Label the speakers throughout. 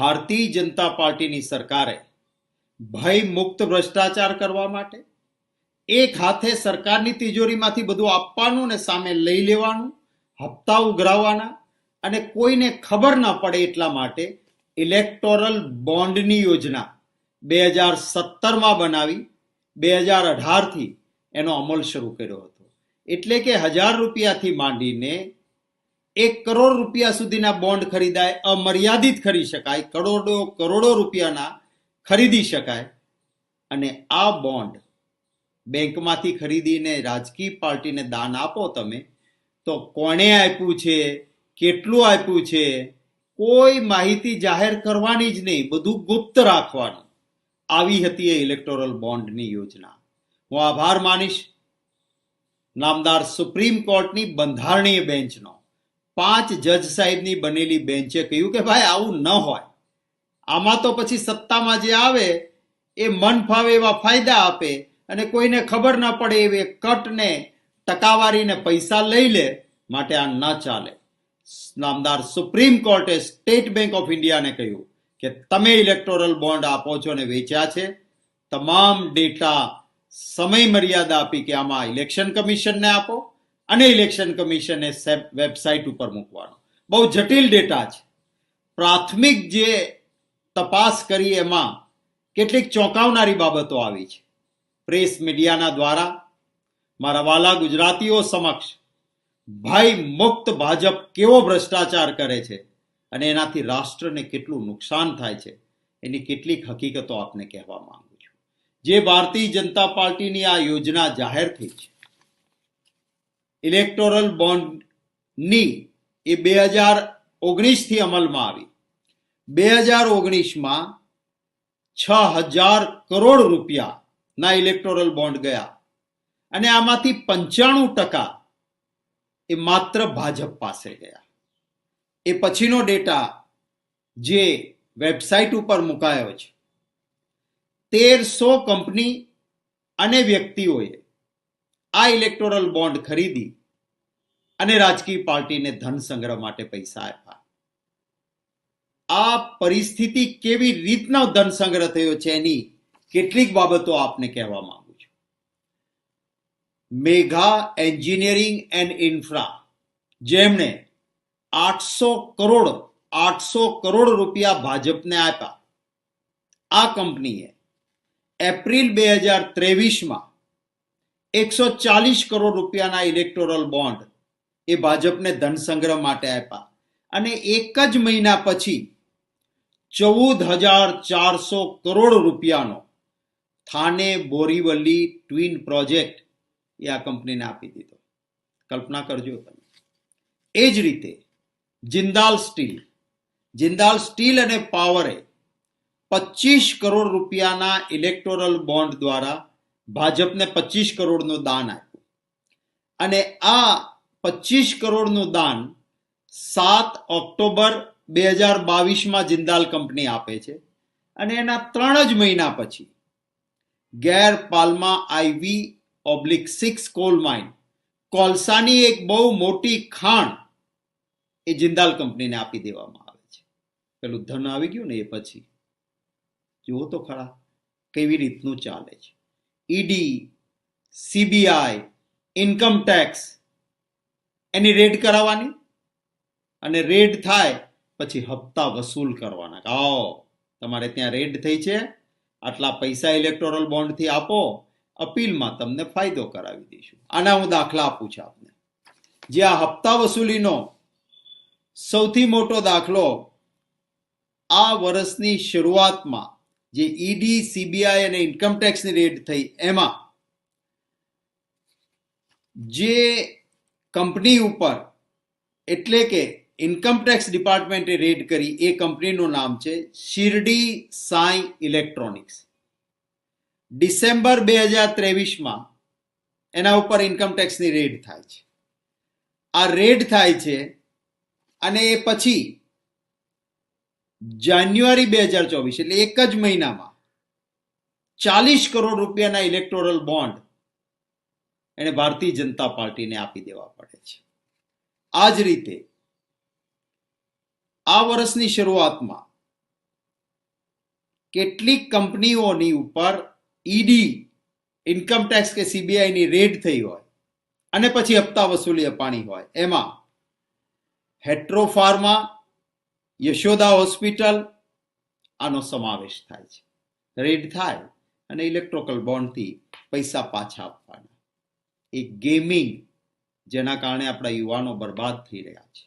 Speaker 1: ભારતીય જનતા પાર્ટીની સરકારે ભય મુક્ત ભ્રષ્ટાચાર કરવા માટે એક હાથે સરકારની તિજોરીમાંથી બધું આપવાનું ને સામે લઈ લેવાનું, હપ્તા ઉઘરાવવાના અને કોઈને ખબર ન પડે એટલા માટે ઇલેક્ટોરલ બોન્ડની યોજના 2017માં બનાવી 2018થી એનો અમલ શરૂ કર્યો હતો. એટલે કે 1000 રૂપિયાથી માંડીને 1 કરોડ રૂપિયા સુધીના બોન્ડ ખરીદાય, અમર્યાદિત ખરીદી શકાય, કરોડો રૂપિયાના ખરીદી શકાય. અને આ બોન્ડ બેંકમાંથી ખરીદીને રાજકીય પાર્ટીને દાન આપો તમે, તો કોણે આપ્યું છે, કેટલું આપ્યું છે, કોઈ માહિતી જાહેર કરવાની જ નહીં, બધું ગુપ્ત રાખવાનું. આવી હતી એ ઇલેક્ટોરલ બોન્ડની યોજના. હું આભાર માનીશ નામદાર સુપ્રીમ કોર્ટની બંધારણીય બેન્ચનો. 5 જજ સાહેબની બનેલી બેન્ચે કહ્યું કે ભાઈ આવું ન હોય. આમાં તો પછી સત્તામાં જે આવે એ મન ફાવે એવા ફાયદા આપે અને કોઈને ખબર ન પડે એવી કટને ટકાવારીને પૈસા લઈ લે, માટે આ ન ચાલે. નામદાર સુપ્રીમ કોર્ટે સ્ટેટ બેંક ઓફ ઇન્ડિયાને કહ્યું કે તમે ઇલેક્ટોરલ બોન્ડ આપો છો અને વેચ્યા છે, તમામ ડેટા સમય મર્યાદા આપી કે આમાં ઇલેક્શન કમિશનને આપો અને ઇલેક્શન કમિશને વેબસાઇટ ઉપર મૂકવાનો. બહુ જટિલ ડેટા છે. પ્રાથમિક જે તપાસ કરી એમાં કેટલીક ચોંકાવનારી બાબતો આવી છે. પ્રેસ મીડિયાના દ્વારા મારા વાલા ગુજરાતીઓ સમક્ષ ભય મુક્ત ભાજપ કેવો ભ્રષ્ટાચાર કરે છે અને એનાથી રાષ્ટ્રને કેટલું નુકસાન થાય છે એની કેટલીક હકીકતો આપને કહેવા માંગુ છું. જે ભારતીય જનતા પાર્ટીની આ યોજના જાહેર થઈ છે ઇલેક્ટોરલ બોન્ડની, એ 2019થી અમલમાં આવી. 2019માં 6000 કરોડ રૂપિયાના ઇલેક્ટોરલ બોન્ડ ગયા અને આમાંથી 95% એ માત્ર ભાજપ પાસે ગયા. એ પછીનો ડેટા જે વેબસાઇટ ઉપર મુકાયો છે, 1300 કંપની અને વ્યક્તિઓએ આ ઇલેક્ટોરલ બોન્ડ ખરીદી અને રાજકીય પાર્ટીને ધન સંગ્રહ માટે પૈસા આપ્યા. આ પરિસ્થિતિ કેવી રીતનો ધન સંગ્રહ થયો છે એની કેટલીક બાબતો આપને કહેવા માંગુ છું. મેઘા એન્જિનિયરિંગ એન્ડ ઇન્ફ્રા, જેમણે 800 કરોડ રૂપિયા ભાજપને આપ્યા, આ કંપનીએ એપ્રિલ 2023માં 140 કરોડ રૂપિયાના ઇલેક્ટોરલ બોન્ડ એ ભાજપને ધન સંગ્રહ માટે આપ્યા અને એક જ મહિના પછી 14400 કરોડ રૂપિયાનો થાને બોરીવલી ટ્વિન પ્રોજેક્ટ એ આ કંપનીને આપી દીધો. કલ્પના કરજો તમે. એ જ રીતે જિંદાલ સ્ટીલ અને પાવરે 25 કરોડ રૂપિયાના ઇલેક્ટોરલ બોન્ડ દ્વારા ભાજપને 25 કરોડનું દાન આપ્યું અને આ 25 કરોડનું દાન 7 ઓક્ટોબર 2022માં જિંદાલ કંપની આપે છે અને એના 3 જ મહિના પછી ગેર પાલ્મા IV/6 કોલ માઇન, કોલસાની એક બહુ મોટી ખાણ એ જિંદાલ કંપનીને આપી દેવામાં આવે છે. પેલું ધન આવી ગયું ને એ પછી જુઓ તો ખરા કેવી રીતનું ચાલે છે. ઈડી, CBI, ઇન્કમ ટેક્સ એની રેડ કરાવવાની અને રેડ થાય પછી હપ્તા વસૂલ કરવાના. આવો તમારે ત્યાં રેડ થઈ છે, આટલા પૈસા ઇલેક્ટોરલ બોન્ડથી આપો, અપીલમાં તમને ફાયદો કરાવી દઈશું. આના હું દાખલા આપું છું આપને. જે આ હપ્તા વસૂલીનો સૌથી મોટો દાખલો આ વર્ષની શરૂઆતમાં જે ઈડી, CBI અને ઇન્કમ ટેક્સની રેડ થઈ, એમાં જે કંપની ઉપર એટલે કે ઇન્કમ ટેક્સ ડિપાર્ટમેન્ટે રેડ કરી એ કંપનીનું નામ છે શિરડી સાઈ ઇલેક્ટ્રોનિક્સ. ડિસેમ્બર 2023માં એના ઉપર ઇન્કમ ટેક્સની રેડ થાય છે. આ રેડ થાય છે અને એ પછી જાન્યુઆરી 2024 એટલે એક જ મહિનામાં 40 કરોડ રૂપિયાના ઇલેક્ટોરલ બોન્ડ એને ભારતીય જનતા પાર્ટીને આપી દેવા પડે છે. આ જ રીતે આ વર્ષની શરૂઆતમાં કેટલીક કંપનીઓની ઉપર ઈડી ઇન્કમટેક્સ કે સીબીઆઈની રેડ થઈ હોય અને પછી હપ્તા વસૂલી અપાણી હોય, એમાં હેટ્રોફાર્મા, યશોદા હોસ્પિટલ આનો સમાવેશ થાય છે. રેડ થાય અને ઇલેક્ટ્રોકલ બોન્ડથી પૈસા પાછા આપવાના. એક ગેમિંગ, જેના કારણે આપણા યુવાનો બરબાદ થઈ રહ્યા છે,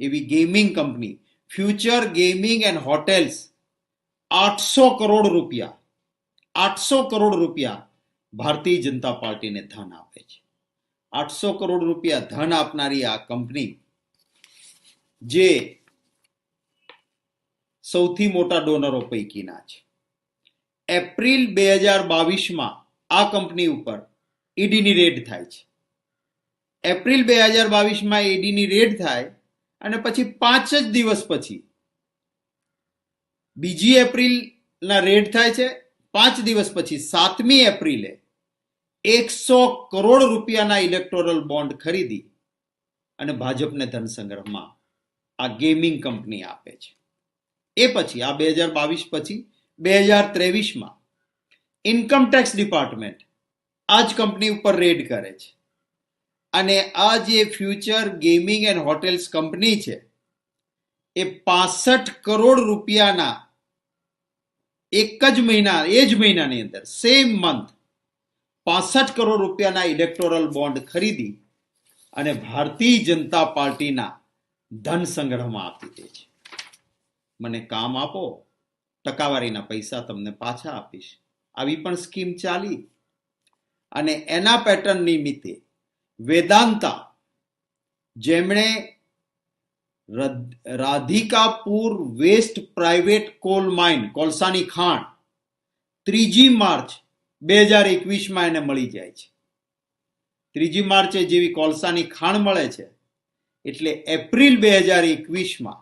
Speaker 1: એવી gaming company future gaming and hotels 800 crore રૂપિયા ભારતીય જનતા પાર્ટીને ધન આપે છે. 800 કરોડ રૂપિયા ધન આપનારી આ કંપની, જે સૌથી મોટા ડોનરો પૈકીના છે, એપ્રિલ 2022માં આ કંપની ઉપર ઈડીની રેડ થાય છે. એપ્રિલ 2022માં ઈડીની રેડ થાય અને પછી 5 જ દિવસ પછી 2 એપ્રિલના રેડ થાય છે. 5 દિવસ પછી 7મી એપ્રિલે 100 કરોડ રૂપિયાના ઇલેક્ટોરલ બોન્ડ ખરીદી અને ભાજપને ધન સંગ્રહમાં આ ગેમિંગ કંપની આપે છે. એ પછી આ 2022 પછી 2023માં ઇન્કમટેક્સ ડિપાર્ટમેન્ટ આ જ કંપની ઉપર રેડ કરે છે અને આ જે future gaming and hotels company છે, એ 65 કરોડ રૂપિયાના એ જ મહિનાની અંદર સેમ મંથ 65 કરોડ રૂપિયાના ઇલેક્ટોરલ બોન્ડ ખરીદી અને ભારતીય જનતા પાર્ટીના ધન સંગ્રહમાં આપી દે છે. મને કામ આપો, ટકાવારીના પૈસા તમને પાછા આપીશ, આવી પણ સ્કીમ ચાલી. અને એના પેટર્ન નિમિત્તે વેદાંતા, જેમણે Radhikapur west private coal mine, કોલસાની ખાણ, 3 માર્ચ 2021માં એને મળી જાય છે. 3 માર્ચે જેવી કોલસાની ખાણ મળે છે, એટલે એપ્રિલ 2021માં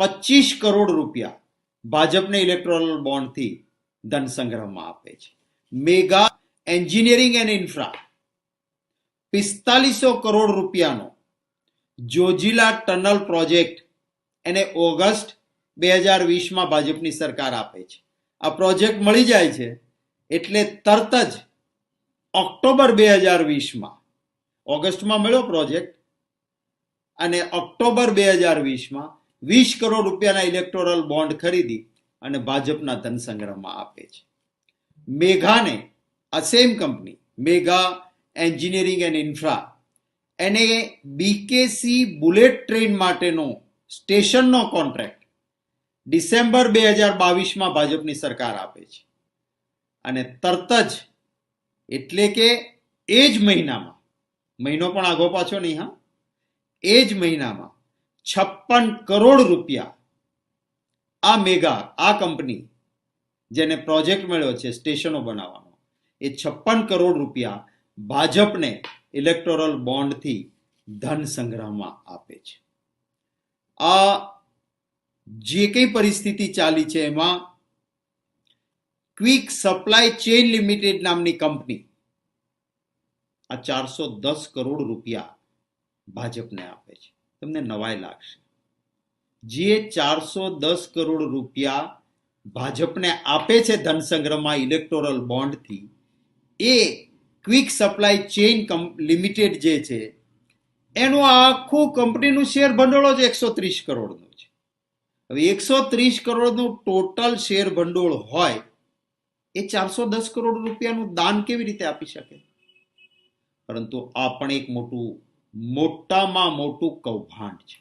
Speaker 1: 25 કરોડ રૂપિયા ભાજપને ઇલેક્ટોરલ બોન્ડથી ધન સંગ્રહમાં આપે છે. Mega engineering and infra 4500 crore રૂપિયાનો જોજીલા ટનલ પ્રોજેક્ટ એને ઓગસ્ટ 2020માં ભાજપની સરકાર આપે છે. આ પ્રોજેક્ટ મળી જાય છે એટલે તરત જ ઓક્ટોબર 2020માં, ઓગસ્ટમાં મળ્યો પ્રોજેક્ટ અને ઓક્ટોબર 2020માં 20 કરોડ રૂપિયાના ઇલેક્ટોરલ બોન્ડ ખરીદી અને ભાજપના ધન સંગ્રહમાં આપે છે. મેઘાને, આ same company mega engineering and infra, એને બીકેસી બુલેટ ટ્રેન માટેનો સ્ટેશનનો કોન્ટ્રાક્ટ ડિસેમ્બર 2022માં ભાજપની સરકાર આપે છે અને તરત જ, એટલે કે એ જ મહિનામાં, મહિનો પણ આગો પાછો નહીં, હા, એ જ મહિનામાં 56 કરોડ રૂપિયા આ કંપની જેને પ્રોજેક્ટ મળ્યો છે સ્ટેશનો બનાવવાનો, એ 56 કરોડ રૂપિયા ભાજપને ઇલેક્ટોરલ બોન્ડથી ધન સંગ્રહમાં આપે છે. આ જે કઈ પરિસ્થિતિ ચાલી છે એમાં ક્વિક સપ્લાય ચેઇન લિમિટેડ નામની કંપની આ 410 કરોડ રૂપિયા ભાજપને આપે છે. તમને નવાઈ લાગશે, જે 410 કરોડ રૂપિયા ભાજપને આપે છે ધન સંગ્રહમાં ઇલેક્ટોરલ બોન્ડથી, એ ક્વિક સપ્લાય ચેઇન લિમિટેડ જે છે એનું આખું કંપનીનું શેર ભંડોળ જ 130 કરોડનું છે. હવે 130 કરોડનું ટોટલ શેર ભંડોળ હોય, એ 410 કરોડ રૂપિયાનું દાન કેવી રીતે આપી શકે? પરંતુ આ પણ એક મોટામાં મોટું કૌભાંડ છે.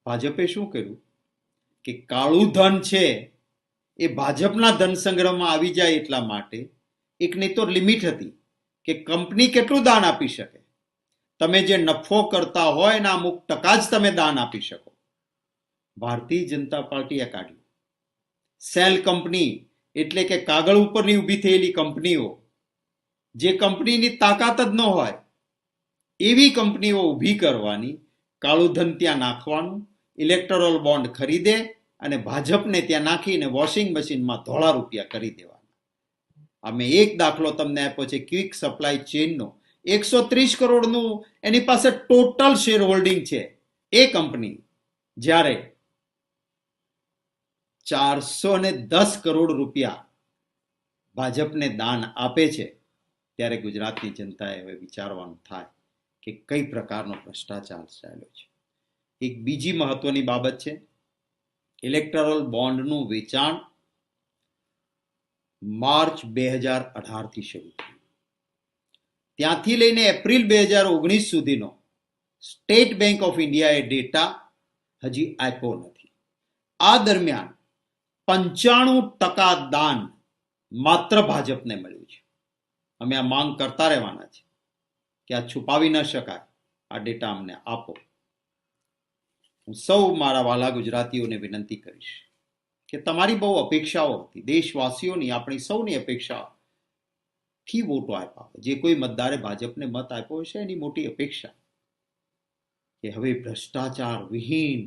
Speaker 1: ભાજપે શું કર્યું કે કાળું ધન છે એ ભાજપના ધન સંગ્રહમાં આવી જાય એટલા માટે એક નહીં તો લિમિટ હતી કે કંપની કેટલું દાન આપી શકે. તમે જે નફો કરતા હોય એના અમુક ટકા જ તમે દાન આપી શકો. ભારતીય જનતા પાર્ટીએ કાઢ્યું. સેલ કંપની એટલે કે કાગળ ઉપરની ઊભી થયેલી કંપનીઓ, જે કંપનીની તાકાત જ ન હોય એવી કંપનીઓ ઊભી કરવાની, કાળું ધન ત્યાં નાખવાનું, ઇલેક્ટોરલ બોન્ડ ખરીદે અને ભાજપને ત્યાં નાખીને વોશિંગ મશીનમાં ધોળા રૂપિયા કરી દેવાના. અમે એક દાખલો તમને આપ્યો છે ક્વિક સપ્લાય ચેઇનનો. 130 કરોડનું એની પાસે ટોટલ શેર હોલ્ડિંગ છે. એ કંપની જ્યારે 410 કરોડ રૂપિયા ભાજપને દાન આપે છે, ત્યારે ગુજરાતની જનતાએ હવે વિચારવાનું થાય કે કઈ પ્રકારનો ભ્રષ્ટાચાર ચાલ્યો છે. એક બીજી મહત્વની બાબત છે, ઇલેક્ટરલ બોન્ડનું વેચાણ માર્ચ 2018 થી શરૂ થયું. ત્યાંથી લઈને એપ્રિલ 2019 સુધીનો સ્ટેટ બેંક ઓફ ઇન્ડિયાએ ડેટા હજી આપ્યો નથી. આ દરમિયાન 95% દાન માત્ર ભાજપને મળ્યું છે. અમે આ માંગ કરતા રહેવાના છે કે આ છુપાવી ન શકાય, આ ડેટા અમને આપો. હું સૌ મારા વાલા ગુજરાતીઓને વિનંતી કરીશ કે તમારી બહુ અપેક્ષાઓ હતી, દેશવાસીઓની, આપણી સૌની અપેક્ષા થી વોટો આપ્યા. જે કોઈ મતદારે ભાજપને મત આપ્યો હશે એની મોટી અપેક્ષા કે હવે ભ્રષ્ટાચાર વિહીન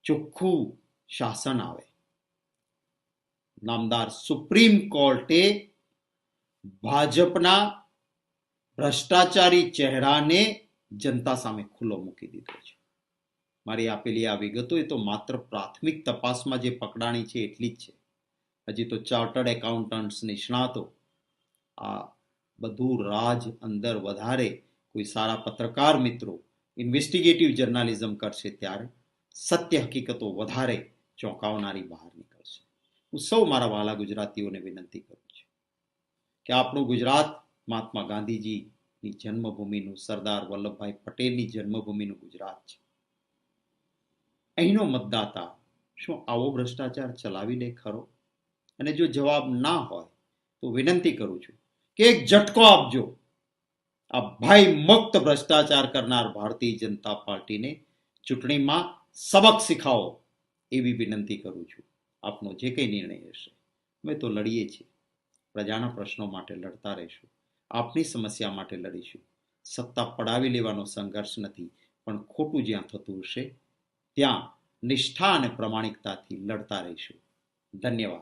Speaker 1: ચોખ્ખું શાસન આવે. નામદાર સુપ્રીમ કોર્ટે ભાજપના ભ્રષ્ટાચારી ચહેરાને જનતા સામે ખુલ્લો મૂકી દીધો છે. મારી આપેલી આ વિગતો એ તો માત્ર પ્રાથમિક તપાસમાં જે પકડાણી છે એટલી જ છે. હજી તો ચાર્ટર્ડ એકાઉન્ટન્ટ્સ, નિષ્ણાતો આ બધું રાજ અંદર વધારે કોઈ સારા પત્રકાર મિત્રો ઇન્વેસ્ટિગેટિવ જર્નાલિઝમ કરશે ત્યારે સત્ય હકીકતો વધારે ચોંકાવનારી બહાર નીકળશે. હું સૌ મારા વાલા ગુજરાતીઓને વિનંતી કરું છું કે આપણું ગુજરાત મહાત્મા ગાંધીજીની જન્મભૂમિનું, સરદાર વલ્લભભાઈ પટેલની જન્મભૂમિનું ગુજરાત છે. અહીંનો મતદાતા શું આવો ભ્રષ્ટાચાર ચલાવી લે ખરો? અને જો જવાબ ના હોય તો વિનંતી કરું છું કે એક ઝટકો આપજો. આ ભય મુક્ત ભ્રષ્ટાચાર કરનાર ભારતીય જનતા પાર્ટીને ચૂંટણીમાં સબક શીખાવો એવી વિનંતી કરું છું. આપનો જે કંઈ નિર્ણય હશે, અમે તો લડીએ છીએ, પ્રજાના પ્રશ્નો માટે લડતા રહીશું, આપની સમસ્યા માટે લડીશું. સત્તા પડાવી લેવાનો સંઘર્ષ નથી, પણ ખોટું જ્યાં થતું હશે ત્યાં નિષ્ઠા અને પ્રમાણિકતાથી લડતા રહીશું. ધન્યવાદ.